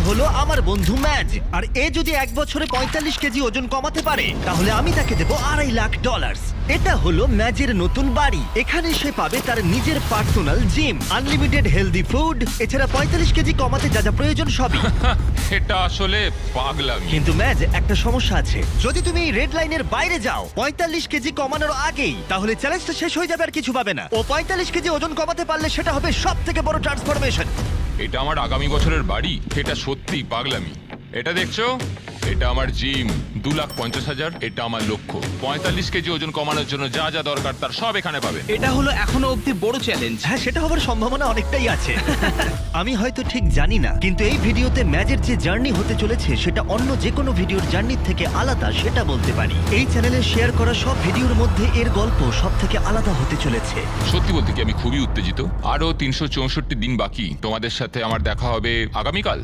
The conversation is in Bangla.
হলো আমার বন্ধু ম্যাজ, আর এ যদি 1 বছরে 45 কেজি ওজন কমাতে পারে তাহলে আমি তাকে দেবো $2.5 লাখ। এটা হলো ম্যাজের নতুন বাড়ি। এখানে সে পাবে তার নিজের personal gym, unlimited healthy food, এছাড়া 45 কেজি কমাতে যা যা প্রয়োজন সবই। এটা আসলে পাগলামি। কিন্তু ম্যাজ, একটা সমস্যা আছে। যদি তুমি এই রেড লাইনের বাইরে যাও 45 কেজি কমানোর আগেই, তাহলে চ্যালেঞ্জটা শেষ হয়ে যাবে আর কিছু পাবে না। ও 45 কেজি ওজন কমাতে পারলে সেটা হবে সব থেকে বড় ট্রান্সফরমেশন। এটা আমার আগামী বছরের বাড়ি। এটা সত্যি পাগলামি। এটা দেখছো, এটা আমার জিম, 2,50,000। এটা আমার লক্ষ্য। 45 কেজি ওজন কমানোর জন্য যা যা দরকার তার সব এখানে পাবেন। এটা হলো এখনো অব্দি বড় চ্যালেঞ্জ। হ্যাঁ, সেটা হবার সম্ভাবনা অনেকটাই আছে। আমি হয়তো ঠিক জানি না, কিন্তু এই ভিডিওতে ম্যাজের যে জার্নি হতে চলেছে সেটা অন্য যে কোনো ভিডিওর জার্নির থেকে আলাদা, সেটা বলতে পারি। এই চ্যানেলে শেয়ার করা সব ভিডিওর মধ্যে এর গল্প সব থেকে আলাদা হতে চলেছে। সত্যি বলতে কি আমি খুবই উত্তেজিত। আরো 364 দিন বাকি। তোমাদের সাথে আমার দেখা হবে আগামীকাল।